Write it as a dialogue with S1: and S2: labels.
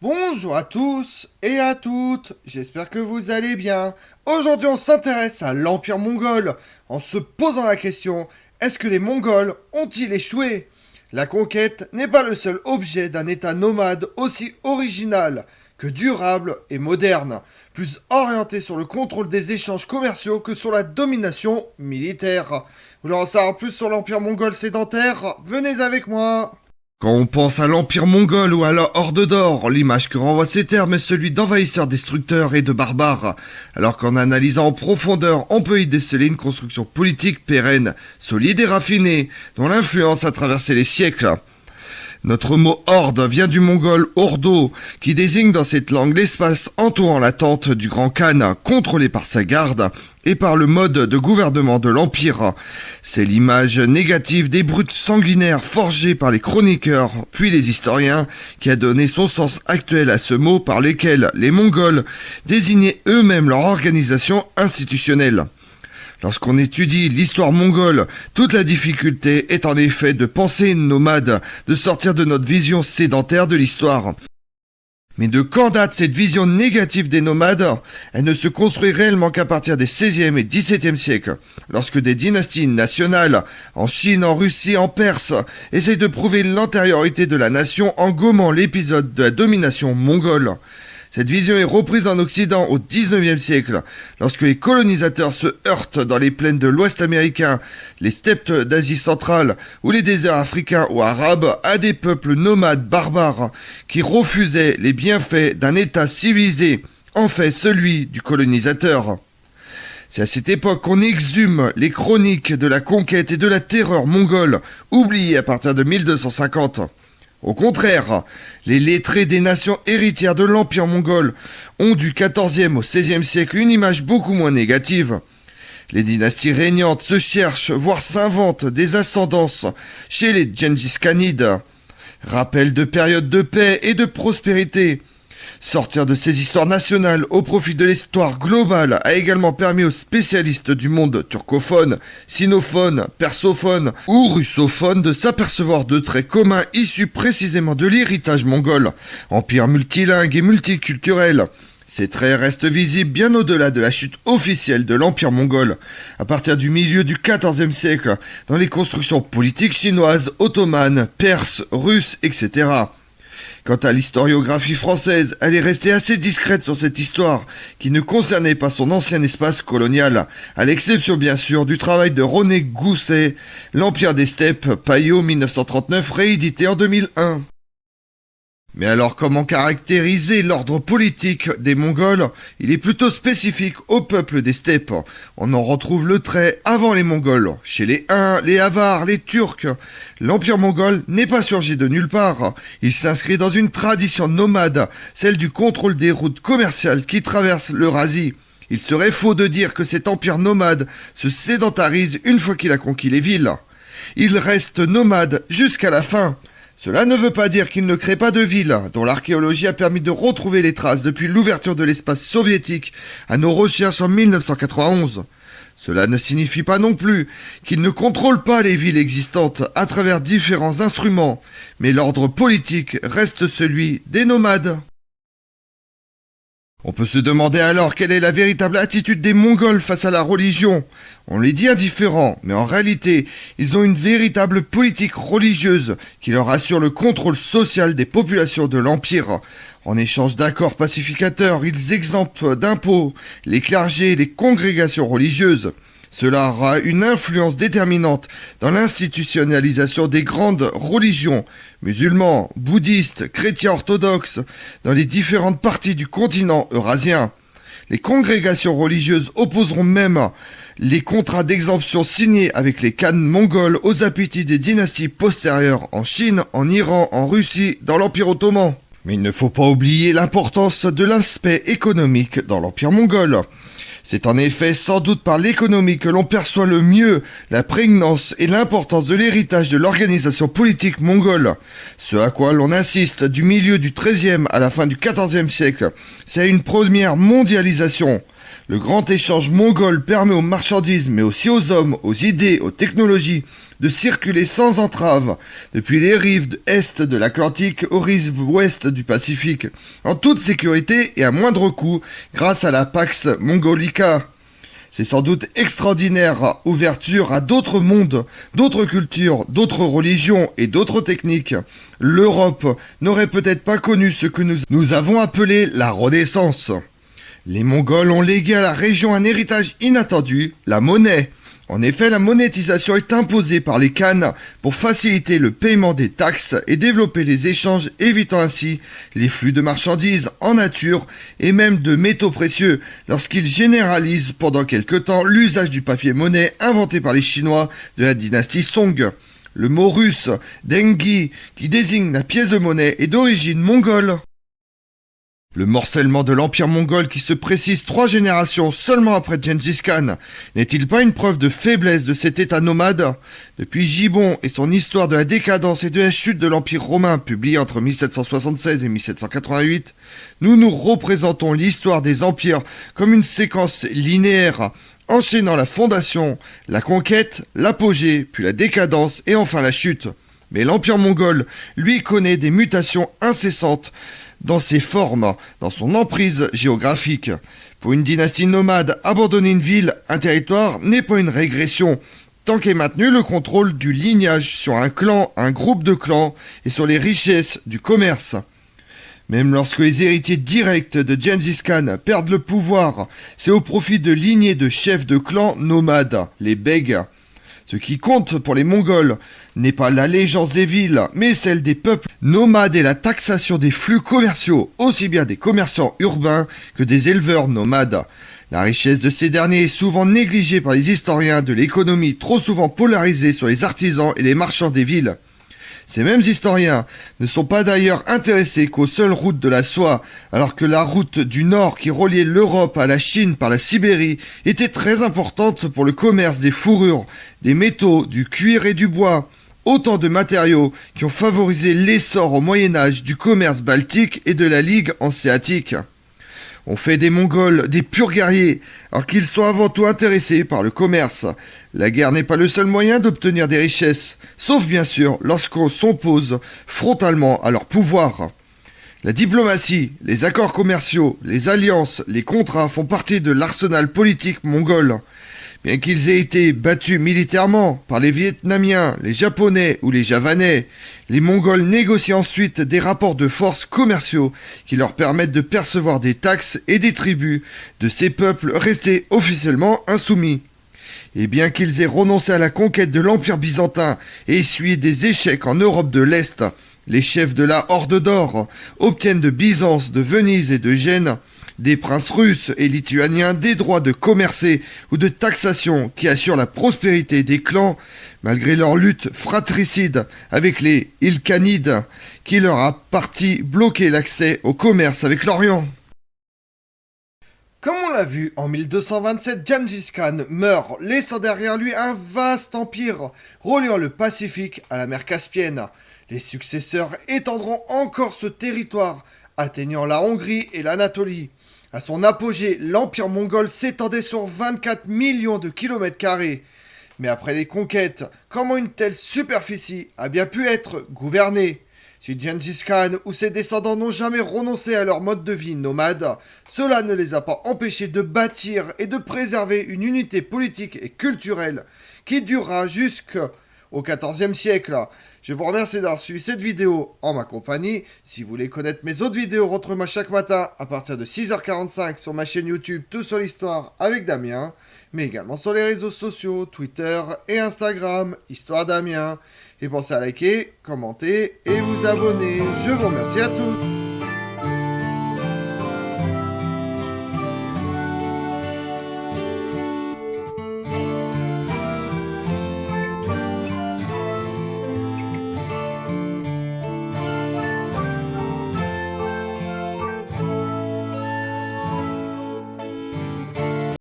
S1: Bonjour à tous et à toutes, j'espère que vous allez bien. Aujourd'hui on s'intéresse à l'Empire mongol en se posant la question, est-ce que les Mongols ont-ils échoué? La conquête n'est pas le seul objet d'un état nomade aussi original que durable et moderne, plus orienté sur le contrôle des échanges commerciaux que sur la domination militaire. Vous voulez en savoir plus sur l'Empire mongol sédentaire? Venez avec moi. Quand on pense à l'Empire mongol ou à la Horde d'Or, l'image que renvoient ces termes est celui d'envahisseurs destructeurs et de barbares, alors qu'en analysant en profondeur, on peut y déceler une construction politique pérenne, solide et raffinée, dont l'influence a traversé les siècles. Notre mot horde vient du mongol ordo, qui désigne dans cette langue l'espace entourant la tente du grand Khan, contrôlé par sa garde et par le mode de gouvernement de l'Empire. C'est l'image négative des brutes sanguinaires forgées par les chroniqueurs, puis les historiens, qui a donné son sens actuel à ce mot par lequel les Mongols désignaient eux-mêmes leur organisation institutionnelle. Lorsqu'on étudie l'histoire mongole, toute la difficulté est en effet de penser nomade, de sortir de notre vision sédentaire de l'histoire. Mais de quand date cette vision négative des nomades? Elle ne se construit réellement qu'à partir des 16e et 17e siècles, lorsque des dynasties nationales, en Chine, en Russie, en Perse, essayent de prouver l'antériorité de la nation en gommant l'épisode de la domination mongole. Cette vision est reprise en Occident au XIXe siècle, lorsque les colonisateurs se heurtent dans les plaines de l'Ouest américain, les steppes d'Asie centrale ou les déserts africains ou arabes à des peuples nomades barbares qui refusaient les bienfaits d'un État civilisé, en fait celui du colonisateur. C'est à cette époque qu'on exhume les chroniques de la conquête et de la terreur mongole, oubliées à partir de 1250. Au contraire, les lettrés des nations héritières de l'Empire mongol ont du XIVe au XVIe siècle une image beaucoup moins négative. Les dynasties régnantes se cherchent, voire s'inventent des ascendances chez les Gengis Khanides. Rappel de périodes de paix et de prospérité. Sortir de ces histoires nationales au profit de l'histoire globale a également permis aux spécialistes du monde turcophone, sinophone, persophone ou russophone de s'apercevoir de traits communs issus précisément de l'héritage mongol, empire multilingue et multiculturel. Ces traits restent visibles bien au-delà de la chute officielle de l'Empire mongol, à partir du milieu du XIVe siècle, dans les constructions politiques chinoises, ottomanes, perses, russes, etc. Quant à l'historiographie française, elle est restée assez discrète sur cette histoire, qui ne concernait pas son ancien espace colonial, à l'exception bien sûr du travail de René Gousset, L'Empire des Steppes, Payot 1939, réédité en 2001. Mais alors comment caractériser l'ordre politique des Mongols? Il est plutôt spécifique au peuple des steppes. On en retrouve le trait avant les Mongols, chez les Huns, les Avars, les Turcs. L'Empire mongol n'est pas surgi de nulle part. Il s'inscrit dans une tradition nomade, celle du contrôle des routes commerciales qui traversent l'Eurasie. Il serait faux de dire que cet empire nomade se sédentarise une fois qu'il a conquis les villes. Il reste nomade jusqu'à la fin. Cela ne veut pas dire qu'il ne crée pas de villes, dont l'archéologie a permis de retrouver les traces depuis l'ouverture de l'espace soviétique à nos recherches en 1991. Cela ne signifie pas non plus qu'il ne contrôle pas les villes existantes à travers différents instruments, mais l'ordre politique reste celui des nomades. On peut se demander alors quelle est la véritable attitude des Mongols face à la religion. On les dit indifférents, mais en réalité, ils ont une véritable politique religieuse qui leur assure le contrôle social des populations de l'Empire. En échange d'accords pacificateurs, ils exemptent d'impôts les clergés et les congrégations religieuses. Cela aura une influence déterminante dans l'institutionnalisation des grandes religions, musulmans, bouddhistes, chrétiens orthodoxes, dans les différentes parties du continent eurasien. Les congrégations religieuses opposeront même les contrats d'exemption signés avec les khans mongols aux appétits des dynasties postérieures en Chine, en Iran, en Russie, dans l'Empire ottoman. Mais il ne faut pas oublier l'importance de l'aspect économique dans l'Empire mongol. C'est en effet sans doute par l'économie que l'on perçoit le mieux la prégnance et l'importance de l'héritage de l'organisation politique mongole. Ce à quoi l'on insiste du milieu du XIIIe à la fin du XIVe siècle, c'est une première mondialisation. Le grand échange mongol permet aux marchandises, mais aussi aux hommes, aux idées, aux technologies, de circuler sans entrave, depuis les rives est de l'Atlantique aux rives ouest du Pacifique, en toute sécurité et à moindre coût, grâce à la Pax Mongolica. C'est sans doute extraordinaire ouverture à d'autres mondes, d'autres cultures, d'autres religions et d'autres techniques. L'Europe n'aurait peut-être pas connu ce que nous avons appelé la Renaissance. Les Mongols ont légué à la région un héritage inattendu, la monnaie. En effet, la monétisation est imposée par les Khans pour faciliter le paiement des taxes et développer les échanges, évitant ainsi les flux de marchandises en nature et même de métaux précieux lorsqu'ils généralisent pendant quelque temps l'usage du papier-monnaie inventé par les Chinois de la dynastie Song. Le mot russe dengi, qui désigne la pièce de monnaie, est d'origine mongole. Le morcellement de l'Empire mongol qui se précise 3 générations seulement après Gengis Khan n'est-il pas une preuve de faiblesse de cet état nomade? Depuis Gibbon et son histoire de la décadence et de la chute de l'Empire romain publié entre 1776 et 1788, nous nous représentons l'histoire des empires comme une séquence linéaire, enchaînant la fondation, la conquête, l'apogée, puis la décadence et enfin la chute. Mais l'Empire mongol, lui, connaît des mutations incessantes dans ses formes, dans son emprise géographique. Pour une dynastie nomade, abandonner une ville, un territoire, n'est pas une régression, tant qu'est maintenu le contrôle du lignage sur un clan, un groupe de clans, et sur les richesses du commerce. Même lorsque les héritiers directs de Gengis Khan perdent le pouvoir, c'est au profit de lignées de chefs de clans nomades, les Bègues. Ce qui compte pour les Mongols n'est pas l'allégeance des villes, mais celle des peuples nomades et la taxation des flux commerciaux, aussi bien des commerçants urbains que des éleveurs nomades. La richesse de ces derniers est souvent négligée par les historiens de l'économie, trop souvent polarisée sur les artisans et les marchands des villes. Ces mêmes historiens ne sont pas d'ailleurs intéressés qu'aux seules routes de la soie, alors que la route du Nord qui reliait l'Europe à la Chine par la Sibérie était très importante pour le commerce des fourrures, des métaux, du cuir et du bois. Autant de matériaux qui ont favorisé l'essor au Moyen-Âge du commerce baltique et de la Ligue hanséatique. On fait des Mongols des purs guerriers, alors qu'ils sont avant tout intéressés par le commerce. La guerre n'est pas le seul moyen d'obtenir des richesses, sauf bien sûr lorsqu'on s'oppose frontalement à leur pouvoir. La diplomatie, les accords commerciaux, les alliances, les contrats font partie de l'arsenal politique mongol. Bien qu'ils aient été battus militairement par les Vietnamiens, les Japonais ou les Javanais, les Mongols négocient ensuite des rapports de force commerciaux qui leur permettent de percevoir des taxes et des tributs de ces peuples restés officiellement insoumis. Et bien qu'ils aient renoncé à la conquête de l'Empire byzantin et essuyé des échecs en Europe de l'Est, les chefs de la Horde d'Or obtiennent de Byzance, de Venise et de Gênes des princes russes et lituaniens des droits de commercer ou de taxation qui assurent la prospérité des clans malgré leur lutte fratricide avec les Ilkhanides qui leur a partie bloqué l'accès au commerce avec l'Orient. Comme on l'a vu, en 1227, Gengis Khan meurt, laissant derrière lui un vaste empire reliant le Pacifique à la mer Caspienne. Les successeurs étendront encore ce territoire, atteignant la Hongrie et l'Anatolie. À son apogée, l'Empire mongol s'étendait sur 24 millions de kilomètres carrés. Mais après les conquêtes, comment une telle superficie a bien pu être gouvernée? Si Gengis Khan ou ses descendants n'ont jamais renoncé à leur mode de vie nomade, cela ne les a pas empêchés de bâtir et de préserver une unité politique et culturelle qui durera jusqu'au XIVe siècle. Je vous remercie d'avoir suivi cette vidéo en ma compagnie. Si vous voulez connaître mes autres vidéos, retrouvez-moi chaque matin à partir de 6h45 sur ma chaîne YouTube Tout sur l'Histoire avec Damien, mais également sur les réseaux sociaux, Twitter et Instagram, Histoire Damien. Et pensez à liker, commenter et vous abonner. Je vous remercie à tous.